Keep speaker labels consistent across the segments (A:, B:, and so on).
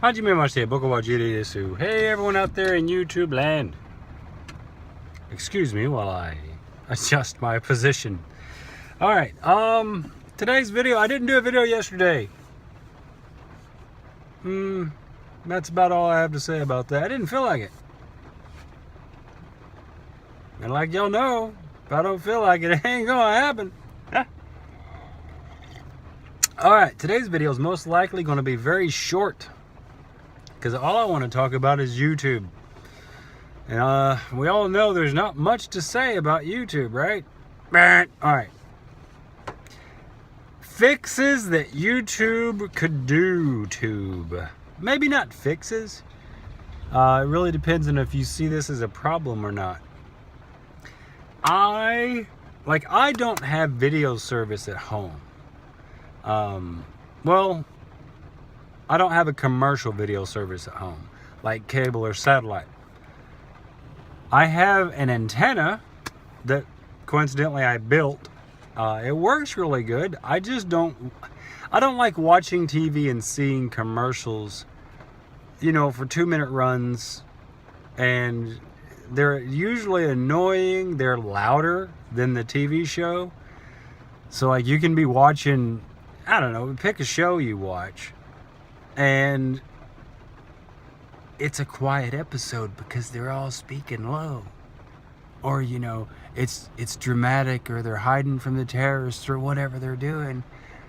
A: Hajime Bokowajiri desu. Hey everyone out there in YouTube land. Excuse me while I adjust my position. Alright, today's video, I didn't do a video yesterday. That's about all I have to say about that. I didn't feel like it. And like y'all know, if I don't feel like it ain't gonna happen. Alright, today's video is most likely going to be very short, because all I want to talk about is YouTube. And we all know there's not much to say about YouTube, right? Alright. Fixes that YouTube could do, tube. Maybe not fixes. It really depends on if you see this as a problem or not. I don't have video service at home. Well, I don't have a commercial video service at home, like cable or satellite. I have an antenna that coincidentally I built. It works really good. I don't like watching TV and seeing commercials, for 2-minute runs, and they're usually annoying. They're louder than the TV show. So like you can be watching, I don't know, pick a show you watch, and it's a quiet episode because they're all speaking low. Or, it's dramatic, or they're hiding from the terrorists or whatever they're doing.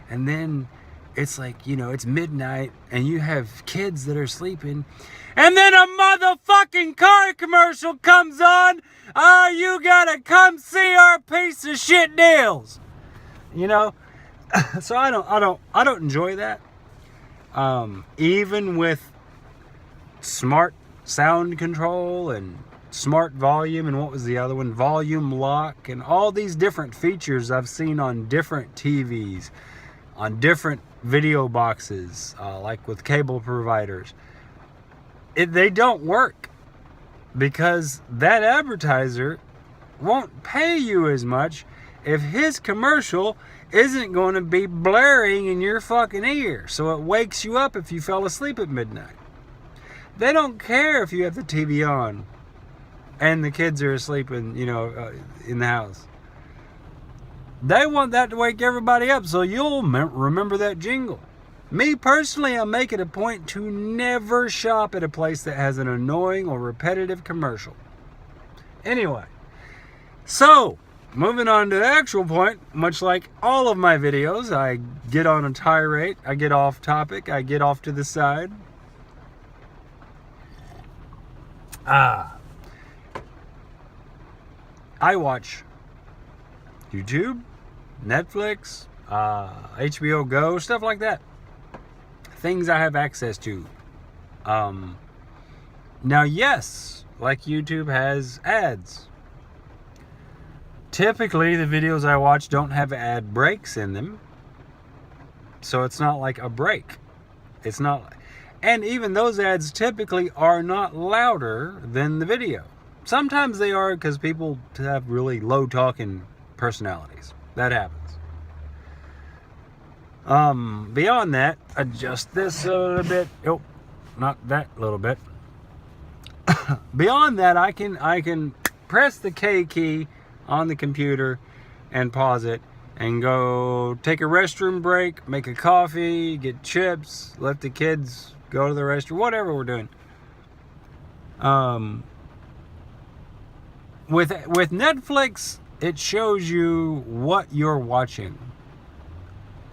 A: And then it's like, it's midnight and you have kids that are sleeping. And then a motherfucking car commercial comes on. You gotta come see our piece of shit deals. So I don't enjoy that. Even with smart sound control and smart volume, and what was the other one? Volume lock, and all these different features I've seen on different TVs, on different video boxes, like with cable providers. They don't work because that advertiser won't pay you as much if his commercial isn't going to be blaring in your fucking ear, so it wakes you up if you fell asleep at midnight. They don't care if you have the TV on and the kids are asleep in the house. They want that to wake everybody up, so you'll remember that jingle. Me personally, I make it a point to never shop at a place that has an annoying or repetitive commercial. Anyway, so moving on to the actual point, much like all of my videos, I get on a tirade, I get off topic, I get off to the side. I watch YouTube, Netflix, HBO Go, stuff like that. Things I have access to. Now, yes, like YouTube has ads. Typically, the videos I watch don't have ad breaks in them. So it's not like a break. It's not. And even those ads typically are not louder than the video. Sometimes they are because people have really low talking personalities. That happens. Beyond that, adjust this a little bit. Oh, not that little bit. Beyond that, I can press the K key on the computer and pause it and go take a restroom break, make a coffee, get chips, let the kids go to the restroom, whatever we're doing. With Netflix, it shows you what you're watching.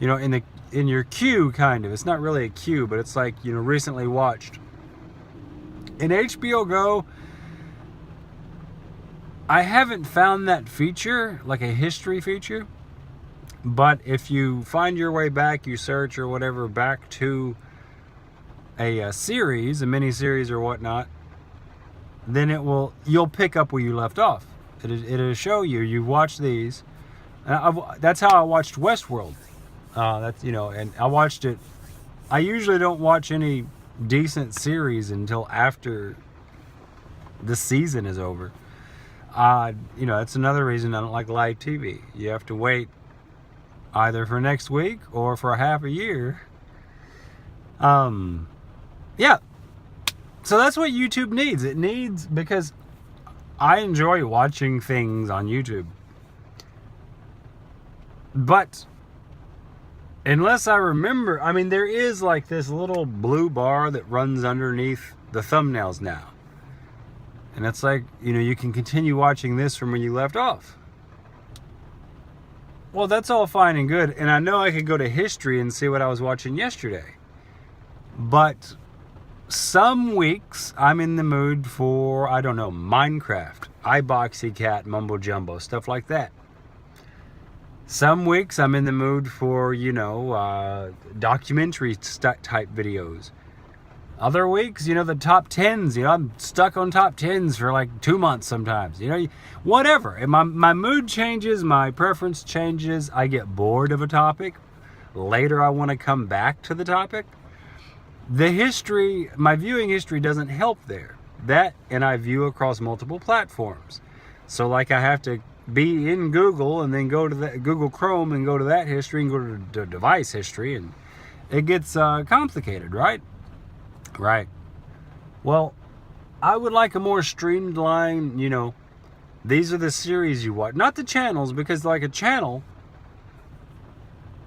A: In your queue, kind of. It's not really a queue, but it's like, recently watched. In HBO Go, I haven't found that feature, like a history feature. But if you find your way back, you search or whatever, back to a series, a mini-series or whatnot, then you'll pick up where you left off. It'll show you watch these. That's how I watched Westworld. And I watched it. I usually don't watch any decent series until after the season is over. That's another reason I don't like live TV. You have to wait either for next week or for half a year. yeah. So that's what YouTube needs. It needs, because I enjoy watching things on YouTube. But unless I remember, I mean, there is like this little blue bar that runs underneath the thumbnails now. And it's like, you know, you can continue watching this from when you left off. Well, that's all fine and good. And I know I could go to history and see what I was watching yesterday. But some weeks I'm in the mood for, I don't know, Minecraft, iBoxy Cat, Mumbo Jumbo, stuff like that. Some weeks I'm in the mood for, you know, documentary type videos. Other weeks, you know, the top 10s, you know, I'm stuck on top 10s for like 2 months sometimes, you know, whatever. And my mood changes, my preference changes. I get bored of a topic. Later I want to come back to the topic. The history, my viewing history doesn't help there. That, and I view across multiple platforms. So like I have to be in Google and then go to the Google Chrome and go to that history and go to the device history, and it gets complicated, right? Right. Well, I would like a more streamlined, you know, these are the series you watch, not the channels, because like a channel,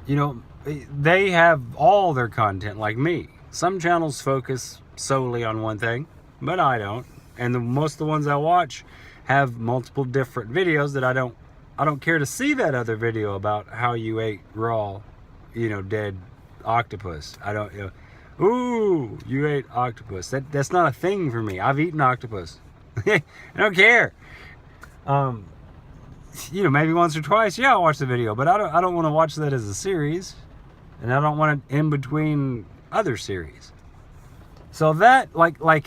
A: you know, they have all their content like me. Some channels focus solely on one thing, but I don't. And most of the ones I watch have multiple different videos that I don't care to see that other video about how you ate raw, you know, dead octopus. I don't, you know, ooh, you ate octopus. That's not a thing for me. I've eaten octopus. I don't care. You know, maybe once or twice, yeah, I'll watch the video, but I don't want to watch that as a series, and I don't want it in between other series. So that, like my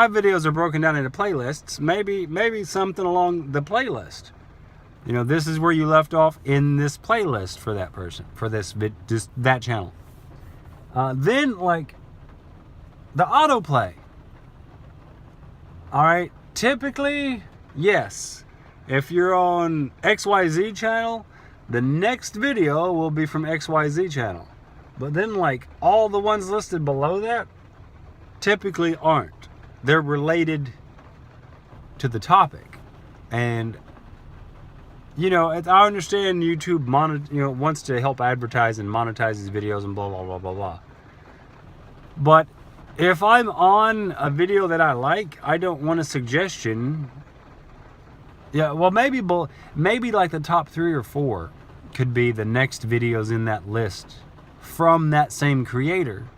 A: videos are broken down into playlists. Maybe something along the playlist. You know, this is where you left off in this playlist for that person, for that channel. Then like the autoplay. All right, typically, yes. If you're on XYZ channel, the next video will be from XYZ channel. But then like all the ones listed below that typically aren't. They're related to the topic. And you know, I understand YouTube wants to help advertise and monetize these videos and blah blah blah blah blah. But if I'm on a video that I like, I don't want a suggestion. Yeah, well, maybe like the top 3 or 4 could be the next videos in that list from that same creator.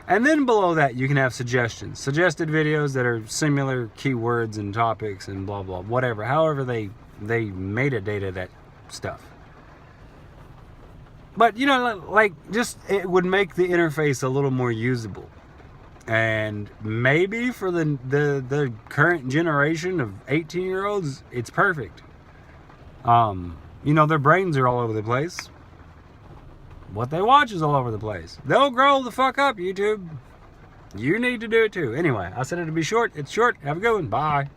A: And then below that, you can have suggestions. Suggested videos that are similar keywords and topics and blah, blah, whatever. However they metadata that stuff. But, you know, like, just, it would make the interface a little more usable. And maybe for the current generation of 18-year-olds, it's perfect. You know, their brains are all over the place. What they watch is all over the place. They'll grow the fuck up, YouTube. You need to do it too. Anyway, I said it to be short. It's short. Have a good one. Bye.